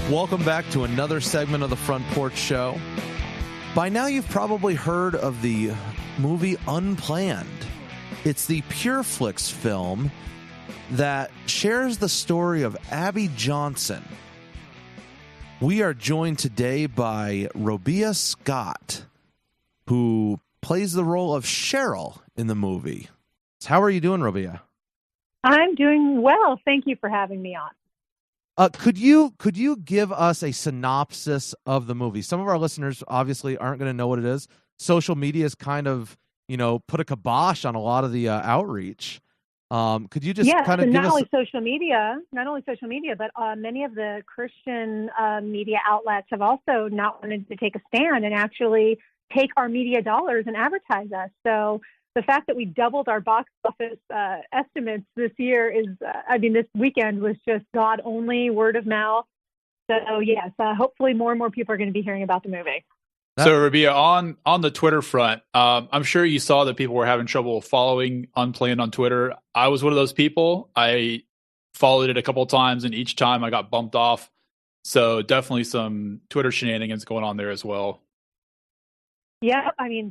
Welcome back to another segment of the Front Porch Show. By now, you've probably heard of the movie Unplanned. It's the PureFlix film that shares the story of Abby Johnson. We are joined today by Robia Scott, who plays the role of Cheryl in the movie. How are you doing, Robia? I'm doing well. Thank you for having me on. Could you give us a synopsis of the movie? Some of our listeners obviously aren't going to know what it is. Social media has kind of, put a kibosh on a lot of the outreach. Could you just kind of give us... not only social media, but many of the Christian media outlets have also not wanted to take a stand and actually take our media dollars and advertise us. So the fact that we doubled our box office estimates this year is, this weekend was just God only, word of mouth. So yes, hopefully more and more people are going to be hearing about the movie. So Robia, on the Twitter front, I'm sure you saw that people were having trouble following Unplanned on Twitter. I was one of those people. I followed it a couple of times, and each time I got bumped off. So definitely some Twitter shenanigans going on there as well. Yeah,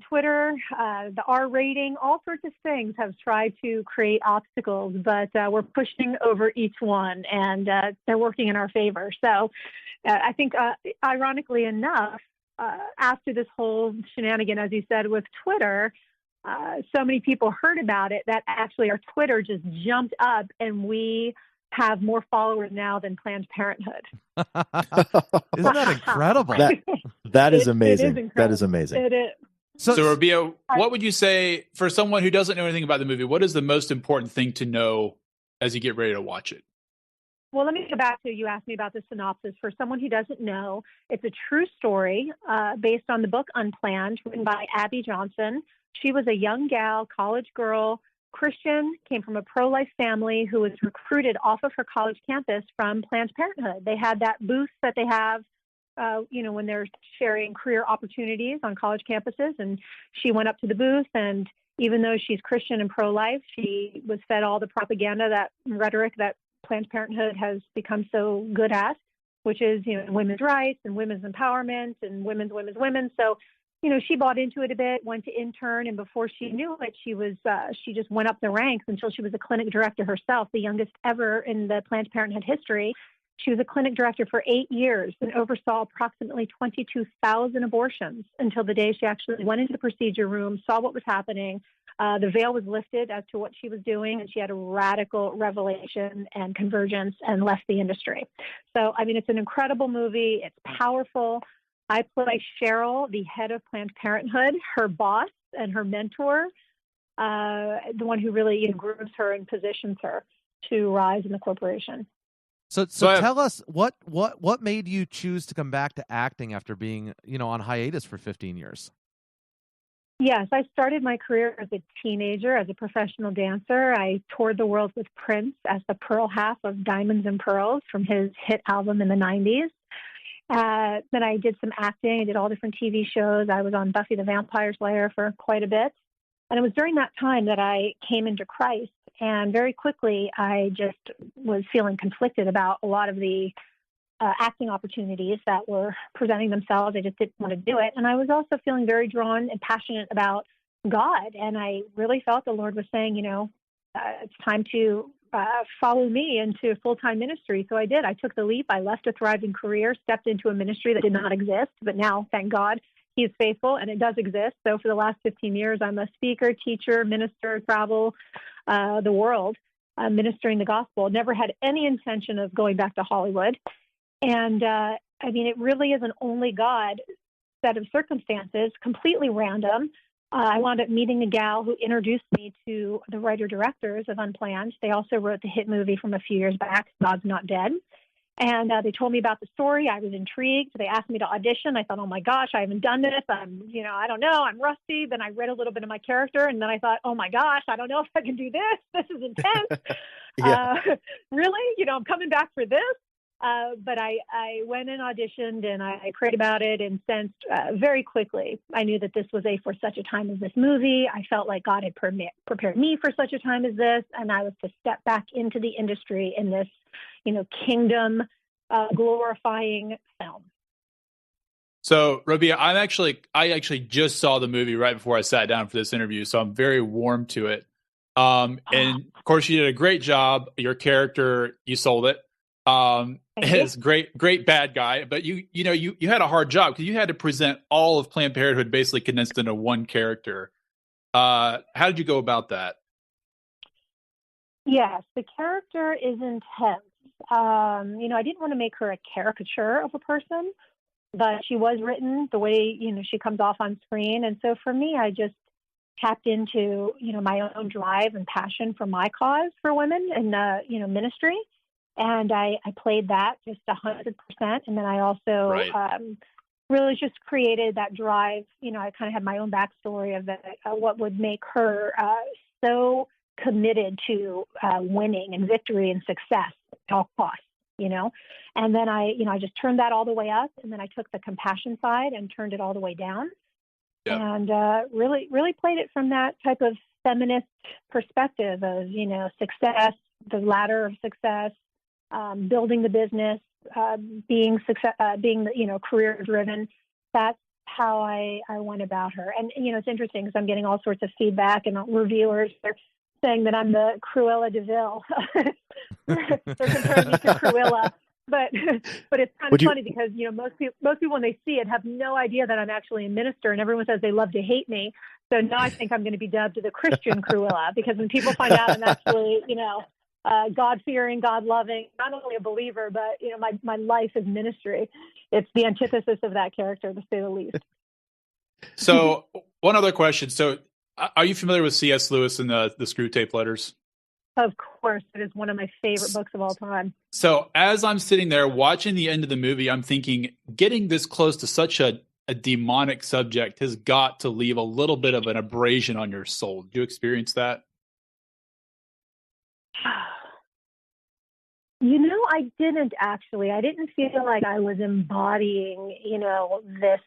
Twitter, the R rating, all sorts of things have tried to create obstacles, but we're pushing over each one, and they're working in our favor. So I think, ironically enough, after this whole shenanigan, as you said, with Twitter, so many people heard about it that actually our Twitter just jumped up, and we have more followers now than Planned Parenthood. Isn't that incredible? That is amazing. It is that is amazing. It is. So Robia, what would you say for someone who doesn't know anything about the movie? What is the most important thing to know as you get ready to watch it? Well, let me go back to, you asked me about the synopsis. For someone who doesn't know, it's a true story based on the book Unplanned, written by Abby Johnson. She was a young gal, college girl, Christian, came from a pro-life family who was recruited off of her college campus from Planned Parenthood. They had that booth that they have, when they're sharing career opportunities on college campuses. And she went up to the booth, and even though she's Christian and pro-life, she was fed all the propaganda, that rhetoric that Planned Parenthood has become so good at, which is, women's rights and women's empowerment and women's. So, she bought into it a bit, went to intern, and before she knew it, she just went up the ranks until she was a clinic director herself, the youngest ever in the Planned Parenthood history. She was a clinic director for 8 years and oversaw approximately 22,000 abortions until the day she actually went into the procedure room, saw what was happening. The veil was lifted as to what she was doing, and she had a radical revelation and convergence and left the industry. So, it's an incredible movie. It's powerful. I play Cheryl, the head of Planned Parenthood, her boss and her mentor, the one who really grooms her and positions her to rise in the corporation. So tell us what made you choose to come back to acting after being, on hiatus for 15 years? Yes, I started my career as a teenager, as a professional dancer. I toured the world with Prince as the pearl half of Diamonds and Pearls from his hit album in the 90s. Then I did some acting. I did all different TV shows. I was on Buffy the Vampire Slayer for quite a bit. And it was during that time that I came into Christ. And very quickly, I just was feeling conflicted about a lot of the acting opportunities that were presenting themselves. I just didn't want to do it. And I was also feeling very drawn and passionate about God. And I really felt the Lord was saying, it's time to follow me into full-time ministry. So I did. I took the leap. I left a thriving career, stepped into a ministry that did not exist. But now, thank God, He is faithful and it does exist. So for the last 15 years, I'm a speaker, teacher, minister, travel the world, ministering the gospel. Never had any intention of going back to Hollywood. And it really is an only God set of circumstances, completely random. I wound up meeting a gal who introduced me to the writer-directors of Unplanned. They also wrote the hit movie from a few years back, God's Not Dead. And they told me about the story. I was intrigued. They asked me to audition. I thought, oh my gosh, I haven't done this. I don't know. I'm rusty. Then I read a little bit of my character, and then I thought, oh my gosh, I don't know if I can do this. This is intense. Really? I'm coming back for this. But I went and auditioned, and I prayed about it and sensed very quickly. I knew that this was for such a time as this movie. I felt like God had prepared me for such a time as this, and I was to step back into the industry in this, kingdom glorifying film. So, Robia, I actually just saw the movie right before I sat down for this interview, so I'm very warm to it. And of course, you did a great job. Your character, you sold it. It's great bad guy, but you had a hard job because you had to present all of Planned Parenthood basically condensed into one character. How did you go about that? Yes, the character is intense. I didn't want to make her a caricature of a person, but she was written the way, she comes off on screen. And so for me, I just tapped into, my own drive and passion for my cause for women and, ministry. And I played that just 100%. And then I also really just created that drive. I kind of had my own backstory of what would make her so committed to winning and victory and success at all costs, And then I just turned that all the way up, and then I took the compassion side and turned it all the way down, and really played it from that type of feminist perspective of, success, the ladder of success, building the business, being career driven. That's how I went about her. And, it's interesting because I'm getting all sorts of feedback, and reviewers are saying that I'm the Cruella de Vil. They're comparing me to Cruella. But it's kind of funny because, most people, when they see it, have no idea that I'm actually a minister, and everyone says they love to hate me. So now I think I'm going to be dubbed the Christian Cruella, because when people find out I'm actually, God-fearing, God-loving, not only a believer, but, my life is ministry. It's the antithesis of that character, to say the least. So one other question. So are you familiar with C.S. Lewis and the Screw Tape Letters? Of course. It is one of my favorite books of all time. So as I'm sitting there watching the end of the movie, I'm thinking getting this close to such a demonic subject has got to leave a little bit of an abrasion on your soul. Did you experience that? I didn't actually. I didn't feel like I was embodying, this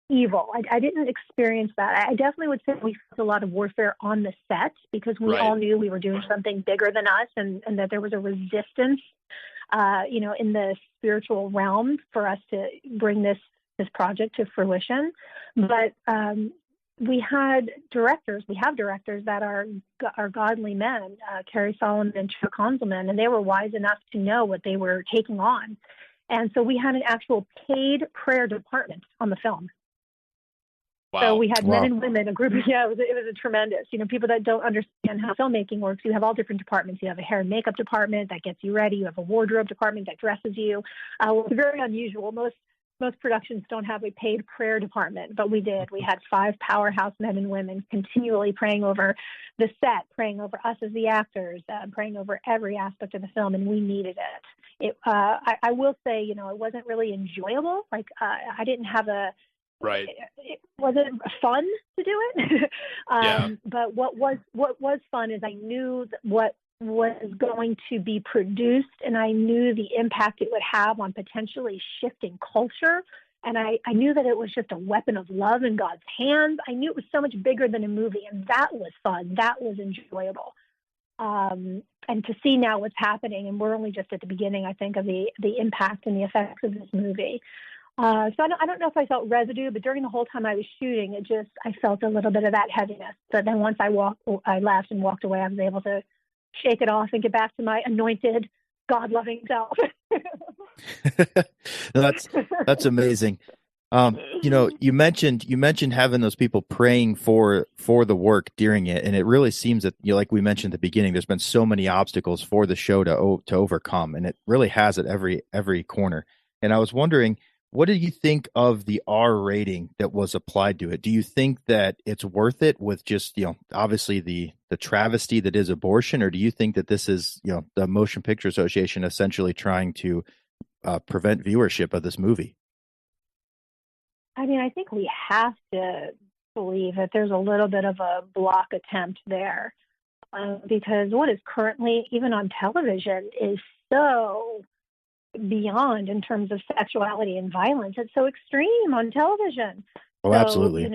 evil. I didn't experience that. I definitely would say we felt a lot of warfare on the set because we all knew we were doing something bigger than us, and that there was a resistance, in the spiritual realm for us to bring this project to fruition. But we have directors that are godly men, Carrie Solomon and Chuck Konzelman, and they were wise enough to know what they were taking on. And so we had an actual paid prayer department on the film. Wow. So we had men and women, a group. Yeah, it was a tremendous. People that don't understand how filmmaking works, you have all different departments. You have a hair and makeup department that gets you ready. You have a wardrobe department that dresses you. It's very unusual. Most productions don't have a paid prayer department, but we did. We had 5 powerhouse men and women continually praying over the set, praying over us as the actors, praying over every aspect of the film, and we needed it. I will say, it wasn't really enjoyable. Like, I didn't have it wasn't fun to do it. But what was fun is I knew what was going to be produced, and I knew the impact it would have on potentially shifting culture. And I knew that it was just a weapon of love in God's hands. I knew it was so much bigger than a movie, and that was fun. That was enjoyable. And to see now what's happening, and we're only just at the beginning, I think, of the impact and the effects of this movie. So I don't know if I felt residue, but during the whole time I was shooting, I felt a little bit of that heaviness. But then once I left and walked away, I was able to shake it off and get back to my anointed, God-loving self. That's amazing. You mentioned having those people praying for the work during it, and it really seems that, like we mentioned at the beginning, there's been so many obstacles for the show to overcome, and it really has at every corner. And I was wondering, what do you think of the R rating that was applied to it? Do you think that it's worth it with just, obviously the travesty that is abortion, or do you think that this is, the Motion Picture Association essentially trying to prevent viewership of this movie? I mean, I think we have to believe that there's a little bit of a block attempt there, because what is currently, even on television, is so beyond in terms of sexuality and violence. It's so extreme on television. Oh, absolutely.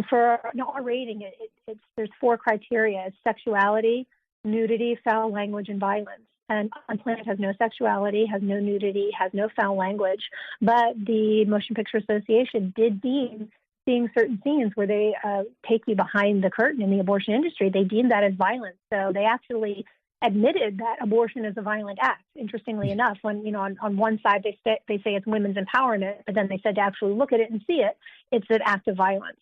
For our rating, there's 4 criteria: it's sexuality, nudity, foul language, and violence. And Unplanned has no sexuality, has no nudity, has no foul language. But the Motion Picture Association did deem seeing certain scenes where they take you behind the curtain in the abortion industry, they deemed that as violence. So they actually admitted that abortion is a violent act. Interestingly enough, when on one side they say it's women's empowerment, but then they said to actually look at it and see it, it's an act of violence.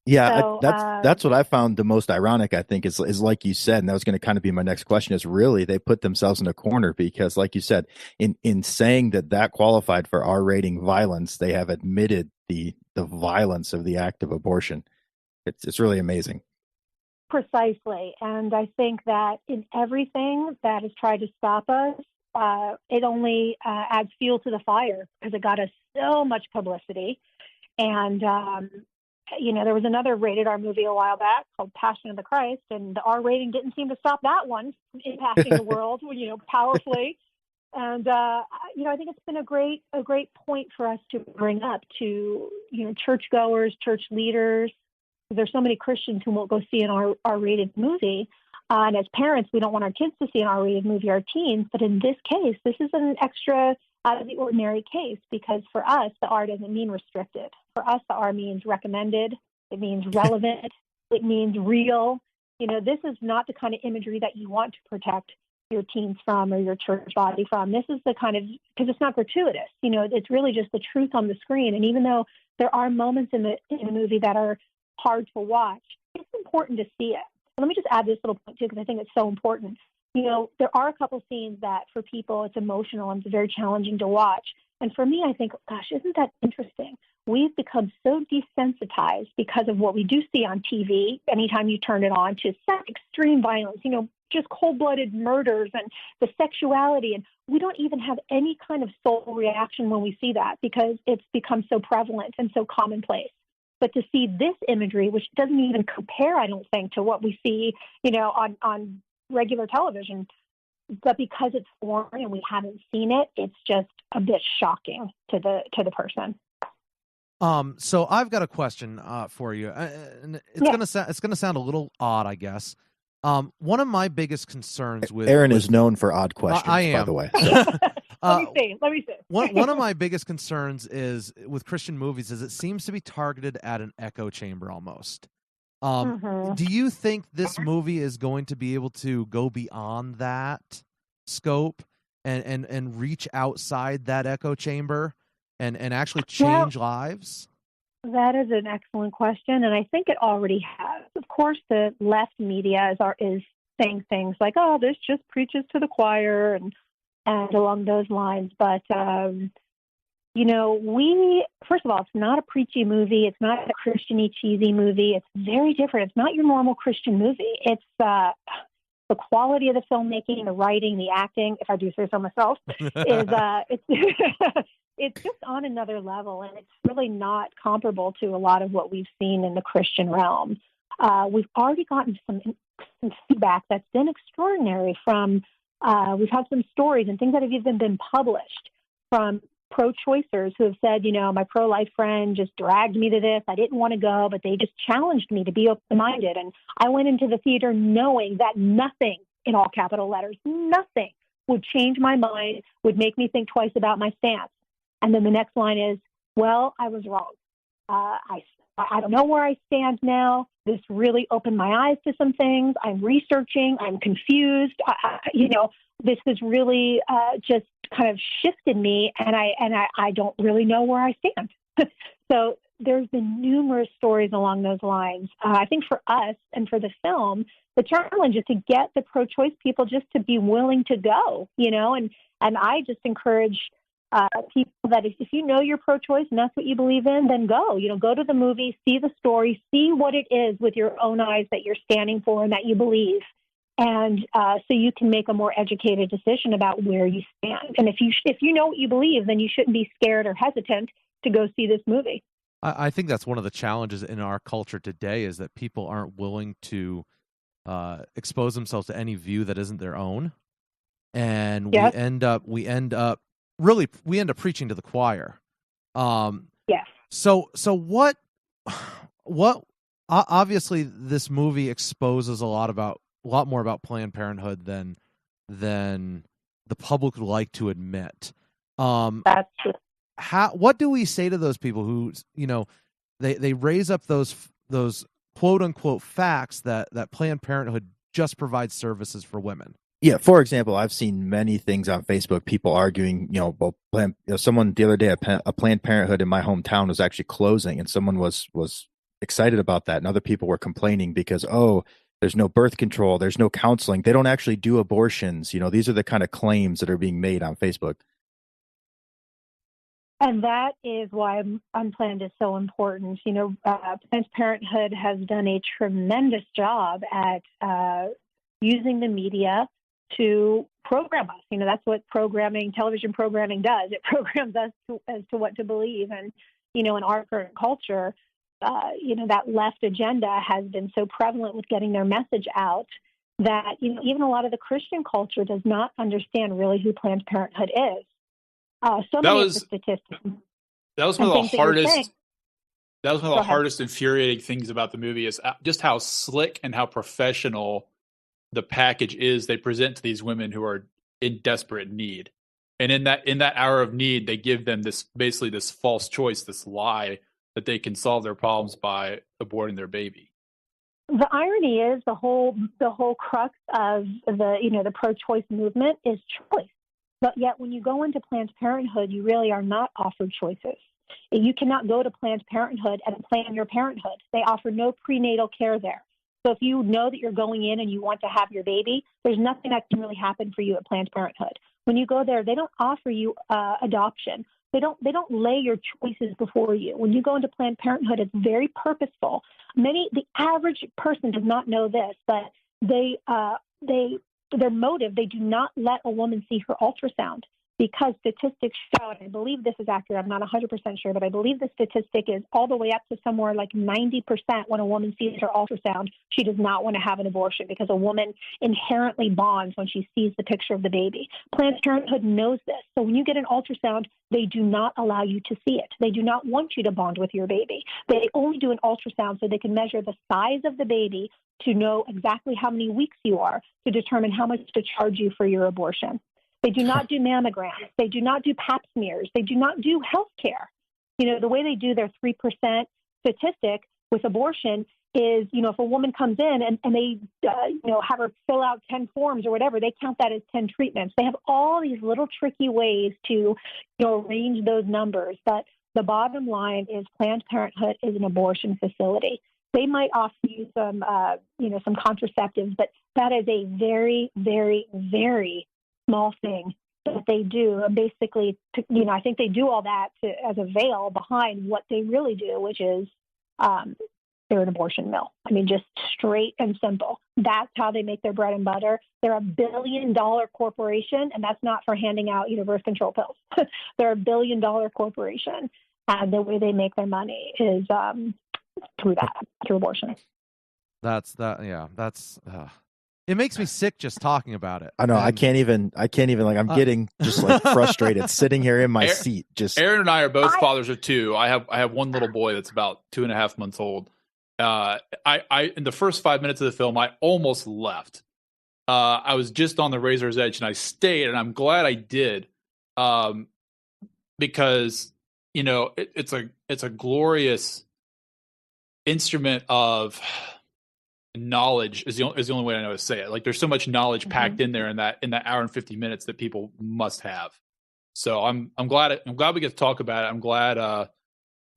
Yeah, So, that's what I found the most ironic, I think, is like you said, and that was going to kind of be my next question, is really they put themselves in a corner because, like you said, in saying that qualified for R rating violence, they have admitted the violence of the act of abortion. It's really amazing. Precisely. And I think that in everything that has tried to stop us, it only adds fuel to the fire because it got us so much publicity. And, there was another rated R movie a while back called Passion of the Christ, and the R rating didn't seem to stop that one from impacting the world, powerfully. And, I think it's been a great point for us to bring up to, churchgoers, church leaders. There's so many Christians who won't go see an R-rated movie. And as parents, we don't want our kids to see an R-rated movie, our teens. But in this case, this is an extra out of the ordinary case because for us, the R doesn't mean restricted. For us, the R means recommended. It means relevant. It means real. This is not the kind of imagery that you want to protect your teens from or your church body from. This is the kind of, because it's not gratuitous. It's really just the truth on the screen. And even though there are moments in the movie that are hard to watch, it's important to see it. And let me just add this little point too, because I think it's so important. There are a couple scenes that for people it's emotional and it's very challenging to watch. And for me, I think, gosh, isn't that interesting? We've become so desensitized because of what we do see on TV anytime you turn it on to such extreme violence, just cold-blooded murders and the sexuality. And we don't even have any kind of soul reaction when we see that because it's become so prevalent and so commonplace. But to see this imagery, which doesn't even compare, I don't think, to what we see, on regular television, but because it's foreign and we haven't seen it, it's just a bit shocking to the person. So I've got a question for you, and it's gonna sound a little odd, I guess. One of my biggest concerns with Aaron is known for odd questions, I am. by the way. So. Let me see. One of my biggest concerns is with Christian movies is it seems to be targeted at an echo chamber almost. Do you think this movie is going to be able to go beyond that scope and reach outside that echo chamber and actually change lives? That is an excellent question, and I think it already has. Of course, the left media is saying things like, "Oh, this just preaches to the choir," and along those lines. But first of all, it's not a preachy movie. It's not a Christian-y, cheesy movie. It's very different. It's not your normal Christian movie. It's the quality of the filmmaking, the writing, the acting, if I do say so myself, it's just on another level, and it's really not comparable to a lot of what we've seen in the Christian realm. We've already gotten some feedback that's been extraordinary from, we've had some stories and things that have even been published from pro-choicers who have said, my pro-life friend just dragged me to this. I didn't want to go, but they just challenged me to be open-minded. And I went into the theater knowing that nothing, in all capital letters, nothing would change my mind, would make me think twice about my stance. And then the next line is, well, I was wrong. I don't know where I stand now. This really opened my eyes to some things. I'm researching. I'm confused. This has really just kind of shifted me, and I don't really know where I stand. So there's been numerous stories along those lines. I think for us and for the film, the challenge is to get the pro-choice people just to be willing to go, and I just encourage people that if you know you're pro-choice and that's what you believe in, then go. Go to the movie, see the story, see what it is with your own eyes that you're standing for and that you believe. And so you can make a more educated decision about where you stand. And if you know what you believe, then you shouldn't be scared or hesitant to go see this movie. I think that's one of the challenges in our culture today is that people aren't willing to expose themselves to any view that isn't their own. And we end up preaching to the choir. Yes. So what obviously this movie exposes a lot more about Planned Parenthood than the public would like to admit. That's true. What do we say to those people who, they raise up those quote unquote facts that Planned Parenthood just provides services for women? Yeah, for example, I've seen many things on Facebook, people arguing, someone the other day, a Planned Parenthood in my hometown was actually closing, and someone was excited about that, and other people were complaining because, there's no birth control, there's no counseling, they don't actually do abortions. These are the kind of claims that are being made on Facebook. And that is why Unplanned is so important. Planned Parenthood has done a tremendous job at using the media to program us. That's what television programming does. It programs us as to what to believe. And, in our current culture, that left agenda has been so prevalent with getting their message out that, even a lot of the Christian culture does not understand really who Planned Parenthood is. Many of the statistics. That was one of the hardest. That was one of the hardest infuriating things about the movie is just how slick and how professional the package is they present to these women who are in desperate need. And in that hour of need, they give them this false choice, this lie that they can solve their problems by aborting their baby. The irony is the whole crux of the pro-choice movement is choice. But yet when you go into Planned Parenthood, you really are not offered choices. You cannot go to Planned Parenthood and plan your parenthood. They offer no prenatal care there. So if you know that you're going in and you want to have your baby, there's nothing that can really happen for you at Planned Parenthood. When you go there, they don't offer you adoption. They don't lay your choices before you. When you go into Planned Parenthood, it's very purposeful. The average person does not know this, but their motive, they do not let a woman see her ultrasound because statistics show, and I believe this is accurate, I'm not 100% sure, but I believe the statistic is all the way up to somewhere like 90% when a woman sees her ultrasound, she does not want to have an abortion because a woman inherently bonds when she sees the picture of the baby. Planned Parenthood knows this. So when you get an ultrasound, they do not allow you to see it. They do not want you to bond with your baby. They only do an ultrasound so they can measure the size of the baby to know exactly how many weeks you are to determine how much to charge you for your abortion. They do not do mammograms. They do not do pap smears. They do not do health care. The way they do their 3% statistic with abortion is, if a woman comes in and they, have her fill out 10 forms or whatever, they count that as 10 treatments. They have all these little tricky ways to, arrange those numbers. But the bottom line is Planned Parenthood is an abortion facility. They might offer you some contraceptives, but that is a very, very, very small thing that they do. And basically, I think they do all that as a veil behind what they really do, which is they're an abortion mill. I mean, just straight and simple. That's how they make their bread and butter. They're a $1 billion corporation, and that's not for handing out, birth control pills. They're a $1 billion corporation, and the way they make their money is through abortion. It makes me sick just talking about it. I know. I can't even I'm getting just frustrated sitting here in my seat. Just Aaron and I are both fathers of two. I have one little boy that's about 2.5 months old. I in the first 5 minutes of the film, I almost left. I was just on the razor's edge and I stayed, and I'm glad I did. Because, it's a glorious instrument of knowledge is the only way I know to say it. Like, there's so much knowledge packed in there in that hour and 50 minutes that people must have. So I'm glad we get to talk about it. I'm glad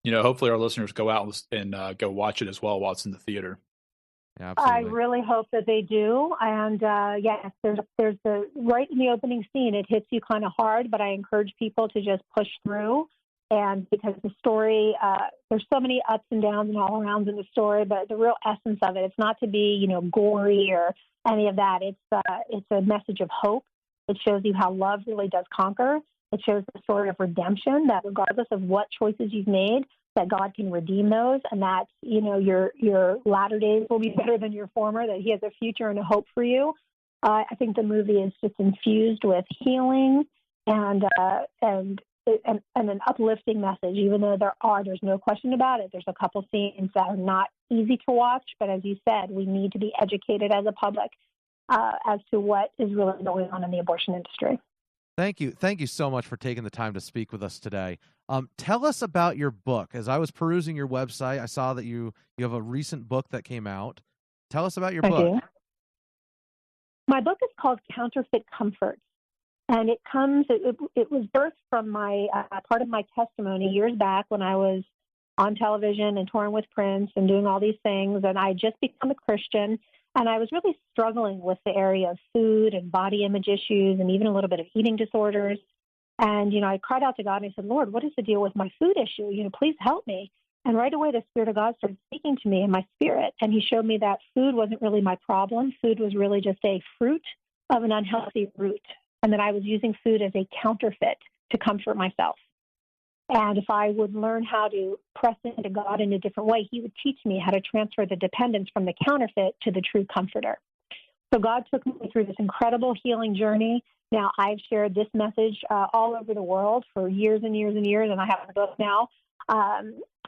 hopefully our listeners go out and go watch it as well while it's in the theater. Yeah, absolutely. I really hope that they do. And yes, there's the right in the opening scene, it hits you kind of hard, but I encourage people to just push through. And because the story, there's so many ups and downs and all arounds in the story, but the real essence of it, it's not to be, gory or any of that. It's a message of hope. It shows you how love really does conquer. It shows the story of redemption, that regardless of what choices you've made, that God can redeem those, and that, your latter days will be better than your former, that He has a future and a hope for you. I think the movie is just infused with healing and an uplifting message, even though there's no question about it. There's a couple scenes that are not easy to watch, but as you said, we need to be educated as a public as to what is really going on in the abortion industry. Thank you. Thank you so much for taking the time to speak with us today. Tell us about your book. As I was perusing your website, I saw that you have a recent book that came out. Tell us about your book. I do. My book is called Counterfeit Comforts, and it was birthed from my part of my testimony years back when I was on television and touring with Prince and doing all these things, and I had just become a Christian, and I was really struggling with the area of food and body image issues and even a little bit of eating disorders. And, I cried out to God and I said, Lord, what is the deal with my food issue? Please help me. And right away, the Spirit of God started speaking to me in my spirit. And he showed me that food wasn't really my problem. Food was really just a fruit of an unhealthy root. And that I was using food as a counterfeit to comfort myself. And if I would learn how to press into God in a different way, he would teach me how to transfer the dependence from the counterfeit to the true comforter. So God took me through this incredible healing journey. Now, I've shared this message all over the world for years and years and years, and I have a book now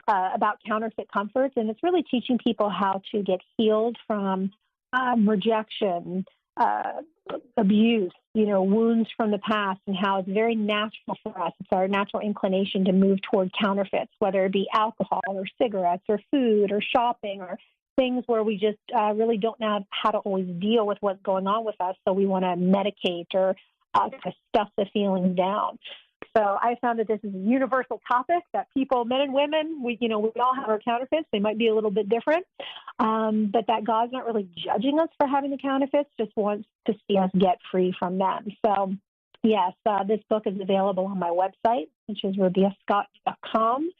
about counterfeit comforts, and it's really teaching people how to get healed from rejection, abuse, wounds from the past, and how it's very natural for us. It's our natural inclination to move toward counterfeits, whether it be alcohol or cigarettes or food or shopping or things where we just really don't know how to always deal with what's going on with us. So we want to medicate or kind of stuff the feelings down. So I found that this is a universal topic that people, men and women, we all have our counterfeits. They might be a little bit different, but that God's not really judging us for having the counterfeits, just wants to see us get free from them. So, yes, this book is available on my website, which is robiascott.com.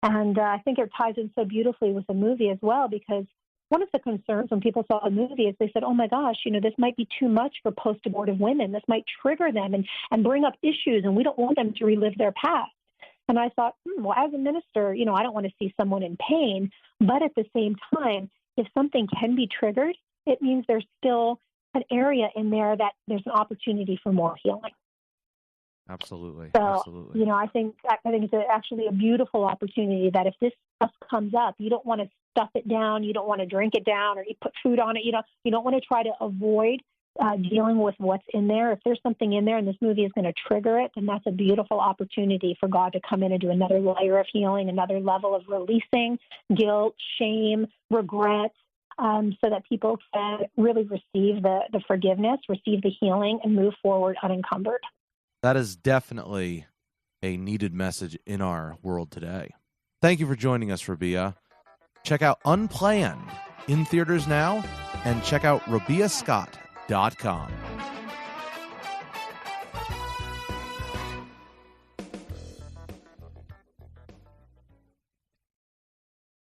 And I think it ties in so beautifully with the movie as well, because one of the concerns when people saw the movie is they said, oh, my gosh, this might be too much for post-abortive women. This might trigger them and bring up issues, and we don't want them to relive their past. And I thought, well, as a minister, I don't want to see someone in pain. But at the same time, if something can be triggered, it means there's still an area in there that there's an opportunity for more healing. Absolutely. So, Absolutely. I think it's actually a beautiful opportunity that if this stuff comes up, you don't want to stuff it down, you don't want to drink it down, or you put food on it. You don't want to try to avoid dealing with what's in there. If there's something in there and this movie is going to trigger it, then that's a beautiful opportunity for God to come in and do another layer of healing, another level of releasing guilt, shame, regret, so that people can really receive the forgiveness, receive the healing, and move forward unencumbered. That is definitely a needed message in our world today. Thank you for joining us, Robia. Check out Unplanned in theaters now, and check out robiascott.com.